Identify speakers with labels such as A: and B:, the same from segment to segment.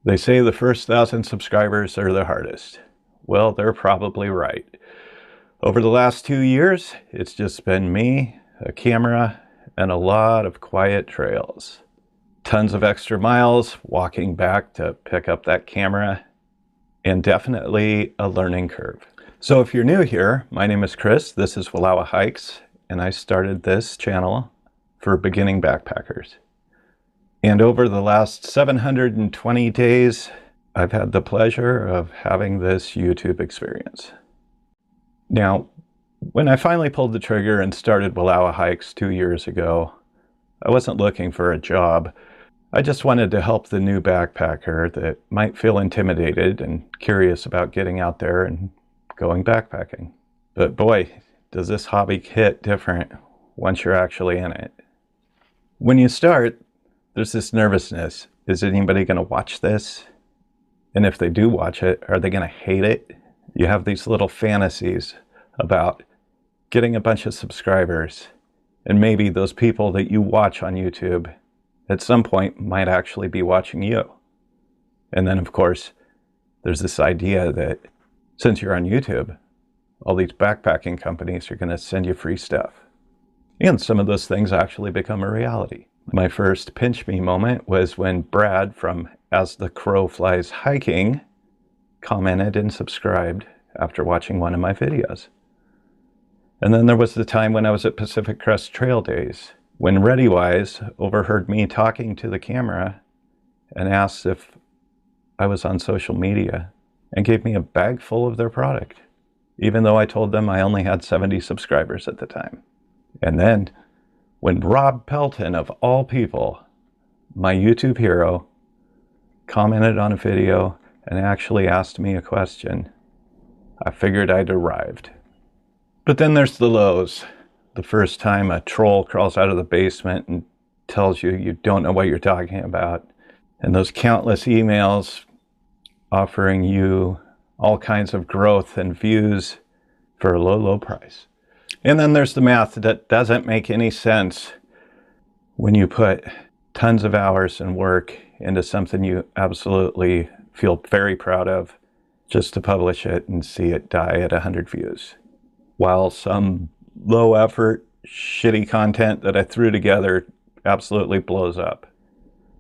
A: They say the first 1,000 subscribers are the hardest. Well, they're probably right. Over the last 2 years, it's just been me, a camera, and a lot of quiet trails. Tons of extra miles walking back to pick up that camera, and definitely a learning curve. So if you're new here, my name is Chris, this is WallowaHikes, and I started this channel for beginning backpackers. And over the last 720 days, I've had the pleasure of having this YouTube experience. Now, when I finally pulled the trigger and started WallowaHikes 2 years ago, I wasn't looking for a job. I just wanted to help the new backpacker that might feel intimidated and curious about getting out there and going backpacking. But boy, does this hobby hit different once you're actually in it. When you start, there's this nervousness. Is anybody going to watch this? And if they do watch it, are they going to hate it? You have these little fantasies about getting a bunch of subscribers, and maybe those people that you watch on YouTube at some point might actually be watching you. And then of course, there's this idea that since you're on YouTube, all these backpacking companies are going to send you free stuff. And some of those things actually become a reality. My first pinch me moment was when Brad from As the Crow Flies Hiking commented and subscribed after watching one of my videos. And then there was the time when I was at Pacific Crest Trail Days, when ReadyWise overheard me talking to the camera and asked if I was on social media and gave me a bag full of their product, even though I told them I only had 70 subscribers at the time. And then when Rob Pelton, of all people, my YouTube hero, commented on a video and actually asked me a question, I figured I'd arrived. But then there's the lows. The first time a troll crawls out of the basement and tells you you don't know what you're talking about. And those countless emails offering you all kinds of growth and views for a low, low price. And then there's the math that doesn't make any sense when you put tons of hours and work into something you absolutely feel very proud of, just to publish it and see it die at 100 views. While some low effort, shitty content that I threw together absolutely blows up.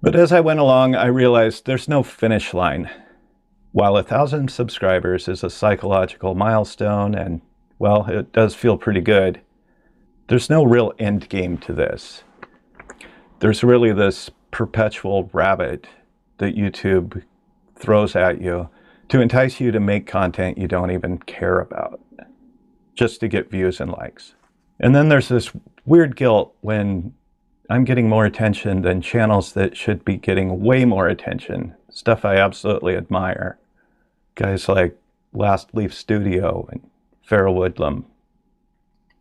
A: But as I went along, I realized there's no finish line. While 1,000 subscribers is a psychological milestone and, well, it does feel pretty good, there's no real end game to this. There's really this perpetual rabbit that YouTube throws at you to entice you to make content you don't even care about, just to get views and likes. And then there's this weird guilt when I'm getting more attention than channels that should be getting way more attention, stuff I absolutely admire. Guys like Last Leaf Studio and Farrell Woodlum,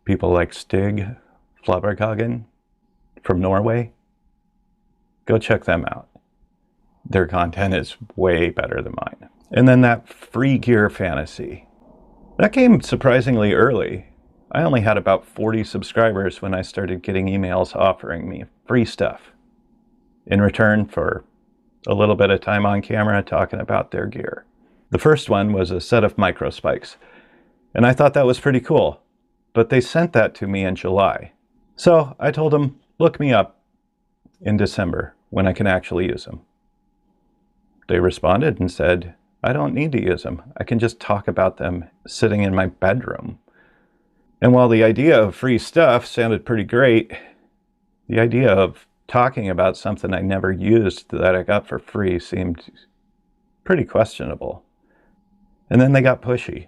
A: people like Stig Flabbergagen from Norway. Go check them out. Their content is way better than mine. And then that free gear fantasy. That came surprisingly early. I only had about 40 subscribers when I started getting emails offering me free stuff in return for a little bit of time on camera talking about their gear. The first one was a set of micro spikes, and I thought that was pretty cool, but they sent that to me in July. So I told them, look me up in December when I can actually use them. They responded and said, I don't need to use them. I can just talk about them sitting in my bedroom. And while the idea of free stuff sounded pretty great, the idea of talking about something I never used that I got for free seemed pretty questionable. And then they got pushy,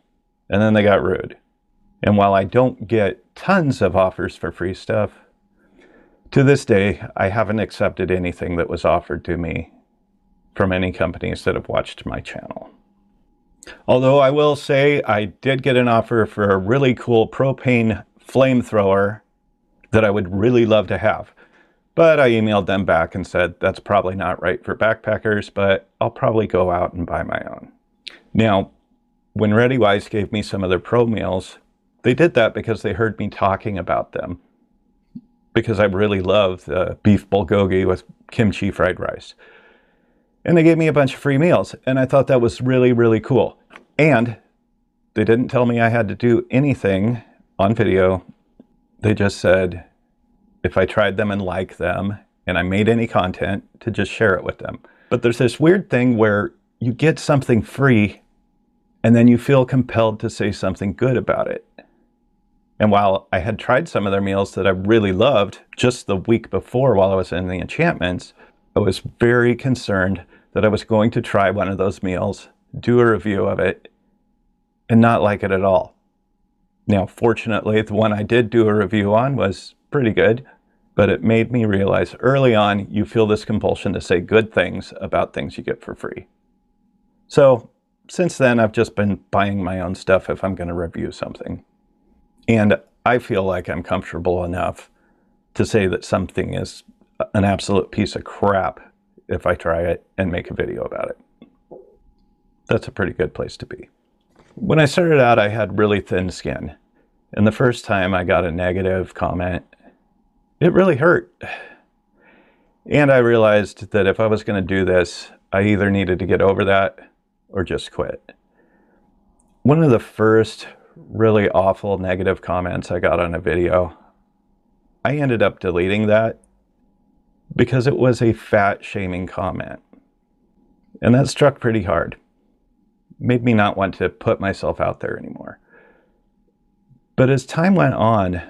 A: and then they got rude. And while I don't get tons of offers for free stuff, to this day, I haven't accepted anything that was offered to me from any companies that have watched my channel. Although I will say I did get an offer for a really cool propane flamethrower that I would really love to have. But I emailed them back and said, that's probably not right for backpackers, but I'll probably go out and buy my own. Now, when ReadyWise gave me some of their pro meals, they did that because they heard me talking about them. Because I really love the beef bulgogi with kimchi fried rice. And they gave me a bunch of free meals. And I thought that was really, really cool. And they didn't tell me I had to do anything on video. They just said, if I tried them and liked them, and I made any content, to just share it with them. But there's this weird thing where you get something free, and then you feel compelled to say something good about it. And while I had tried some of their meals that I really loved just the week before while I was in the enchantments, I was very concerned that I was going to try one of those meals, do a review of it, and not like it at all. Now, fortunately, the one I did do a review on was pretty good, but it made me realize early on, you feel this compulsion to say good things about things you get for free. So since then, I've just been buying my own stuff if I'm going to review something. And I feel like I'm comfortable enough to say that something is an absolute piece of crap if I try it and make a video about it. That's a pretty good place to be. When I started out, I had really thin skin. And the first time I got a negative comment, it really hurt. And I realized that if I was going to do this, I either needed to get over that or just quit. One of the first really awful negative comments I got on a video, I ended up deleting that because it was a fat shaming comment. And that struck pretty hard. Made me not want to put myself out there anymore. But as time went on,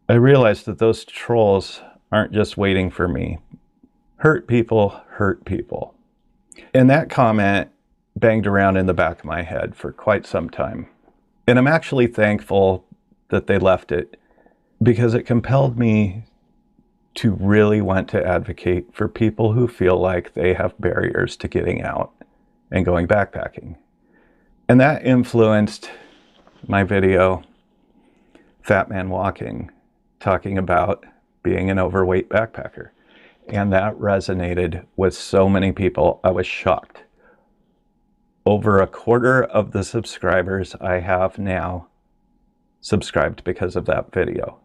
A: I realized that those trolls aren't just waiting for me. Hurt people hurt people. And that comment banged around in the back of my head for quite some time. And I'm actually thankful that they left it, because it compelled me to really want to advocate for people who feel like they have barriers to getting out and going backpacking. And that influenced my video, Fat Man Walking, talking about being an overweight backpacker. And that resonated with so many people. I was shocked. Over a quarter of the subscribers I have now subscribed because of that video.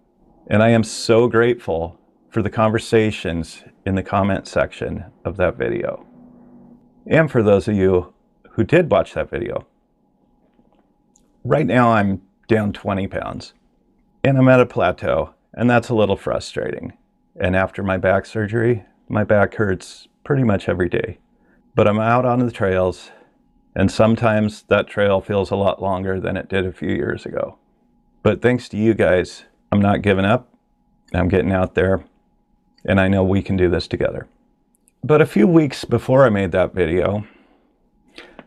A: And I am so grateful for the conversations in the comment section of that video. And for those of you who did watch that video. Right now I'm down 20 pounds and I'm at a plateau, and that's a little frustrating. And after my back surgery, my back hurts pretty much every day. But I'm out on the trails, and sometimes that trail feels a lot longer than it did a few years ago. But thanks to you guys, I'm not giving up. I'm getting out there, and I know we can do this together. But a few weeks before I made that video,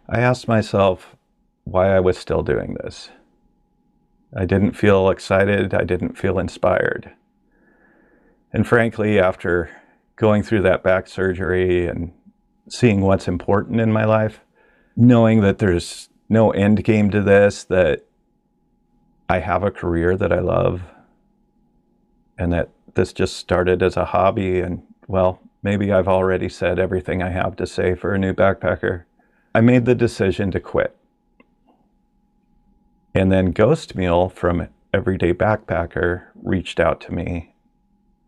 A: I asked myself why I was still doing this. I didn't feel excited. I didn't feel inspired. And frankly, after going through that back surgery and seeing what's important in my life, knowing that there's no end game to this, that I have a career that I love, and that this just started as a hobby, and well, maybe I've already said everything I have to say for a new backpacker, I made the decision to quit. And then Ghost Mule from Everyday Backpacker reached out to me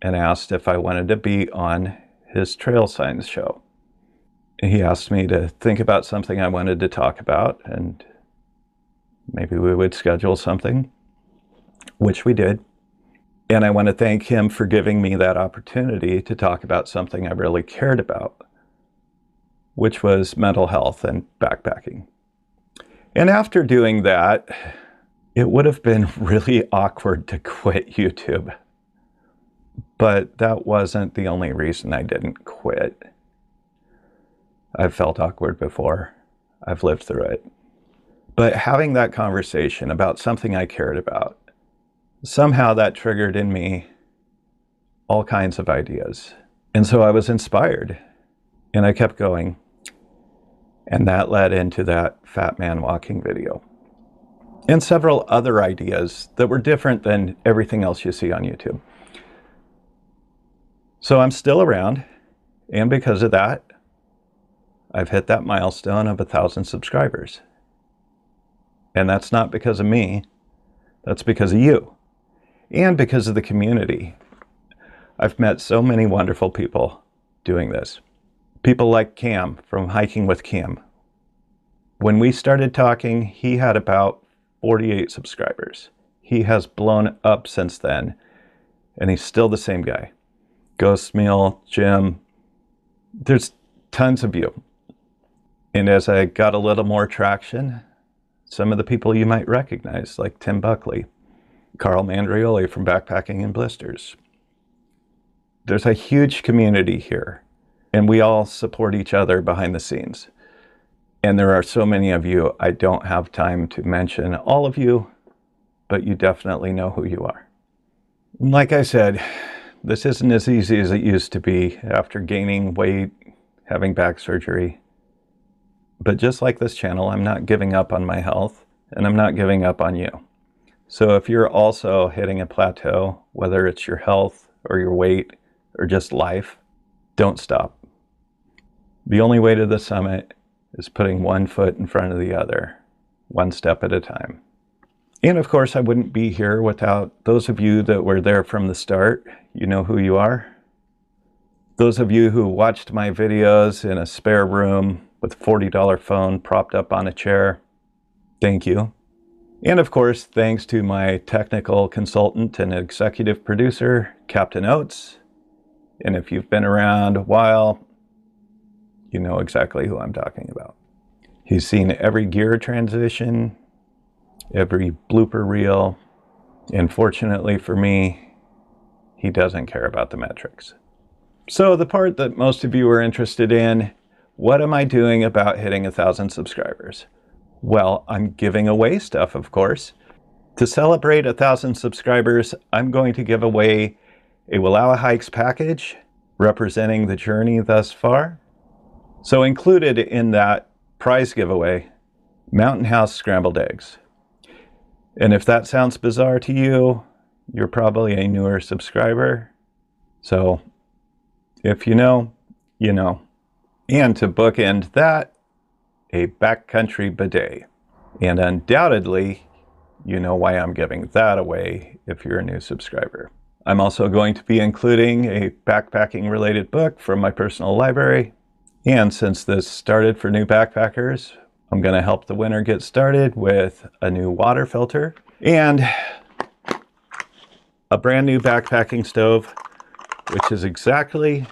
A: and asked if I wanted to be on his trail signs show. He asked me to think about something I wanted to talk about, and maybe we would schedule something, which we did. And I want to thank him for giving me that opportunity to talk about something I really cared about, which was mental health and backpacking. And after doing that, it would have been really awkward to quit YouTube. But that wasn't the only reason I didn't quit. I've felt awkward before. I've lived through it. But having that conversation about something I cared about, somehow that triggered in me all kinds of ideas. And so I was inspired, and I kept going. And that led into that Fat Man Walking video. And several other ideas that were different than everything else you see on YouTube. So I'm still around, and because of that, I've hit that milestone of 1,000 subscribers. And that's not because of me, that's because of you, and because of the community. I've met so many wonderful people doing this. People like Cam from Hiking with Cam. When we started talking, he had about 48 subscribers. He has blown up since then, and he's still the same guy. Ghost Meal, Jim, there's tons of you. And as I got a little more traction, some of the people you might recognize, like Tim Buckley, Carl Mandrioli from Backpacking in Blisters. There's a huge community here, and we all support each other behind the scenes. And there are so many of you, I don't have time to mention all of you, but you definitely know who you are. Like I said, this isn't as easy as it used to be after gaining weight, having back surgery. But just like this channel, I'm not giving up on my health, and I'm not giving up on you. So if you're also hitting a plateau, whether it's your health or your weight or just life, don't stop. The only way to the summit is putting one foot in front of the other, one step at a time. And of course, I wouldn't be here without those of you that were there from the start. You know who you are. Those of you who watched my videos in a spare room with a $40 phone propped up on a chair, thank you. And of course, thanks to my technical consultant and executive producer, Captain Oates. And if you've been around a while, you know exactly who I'm talking about. He's seen every gear transition, every blooper reel, and fortunately for me, he doesn't care about the metrics. So the part that most of you are interested in, what am I doing about hitting 1,000 subscribers? Well, I'm giving away stuff, of course. To celebrate 1,000 subscribers, I'm going to give away a WallowaHikes package representing the journey thus far. So included in that prize giveaway, Mountain House scrambled eggs. And if that sounds bizarre to you, you're probably a newer subscriber. So if you know, you know. And to bookend that, a backcountry bidet. And undoubtedly, you know why I'm giving that away if you're a new subscriber. I'm also going to be including a backpacking related book from my personal library. And since this started for new backpackers, I'm going to help the winner get started with a new water filter and a brand new backpacking stove, which is exactly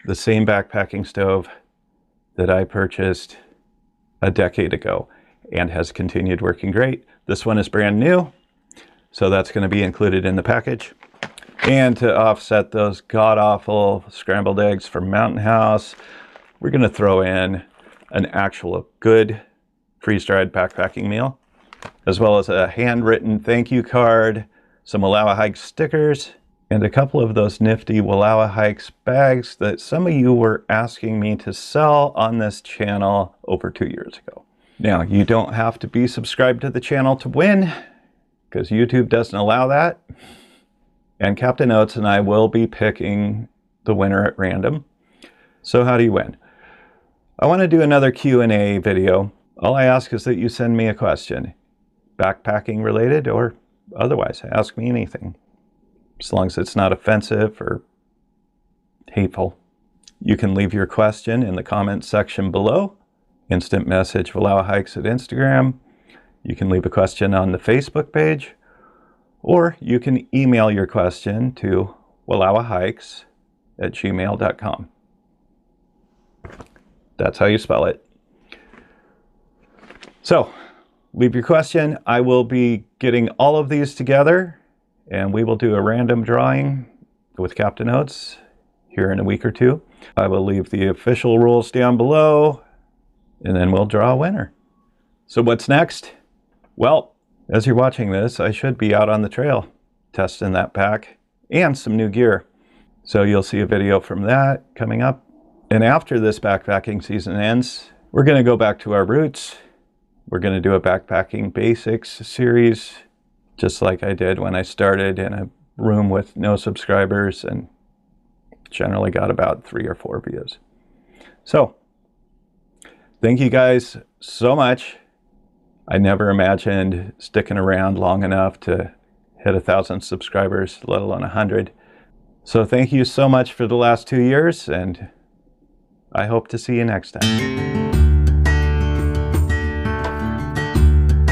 A: the same backpacking stove that I purchased a decade ago and has continued working great. This one is brand new, so that's going to be included in the package. And to offset those god-awful scrambled eggs from Mountain House, we're going to throw in an actual good freeze-dried backpacking meal, as well as a handwritten thank you card, some WallowaHikes stickers, and a couple of those nifty WallowaHikes bags that some of you were asking me to sell on this channel over 2 years ago. Now, you don't have to be subscribed to the channel to win, because YouTube doesn't allow that. And Captain Oates and I will be picking the winner at random. So how do you win? I want to do another Q&A video. All I ask is that you send me a question, backpacking related or otherwise. Ask me anything, as long as it's not offensive or hateful. You can leave your question in the comments section below. Instant message WallowaHikes at Instagram. You can leave a question on the Facebook page, or you can email your question to WallowaHikes@gmail.com. That's how you spell it. So, leave your question. I will be getting all of these together, and we will do a random drawing with Captain Oates here in a week or two. I will leave the official rules down below, and then we'll draw a winner. So what's next? Well, as you're watching this, I should be out on the trail testing that pack and some new gear. So you'll see a video from that coming up. And after this backpacking season ends, we're going to go back to our roots. We're going to do a backpacking basics series, just like I did when I started in a room with no subscribers and generally got about 3 or 4 views. So thank you guys so much. I never imagined sticking around long enough to hit 1,000 subscribers, let alone 100. So thank you so much for the last 2 years, and I hope to see you next time.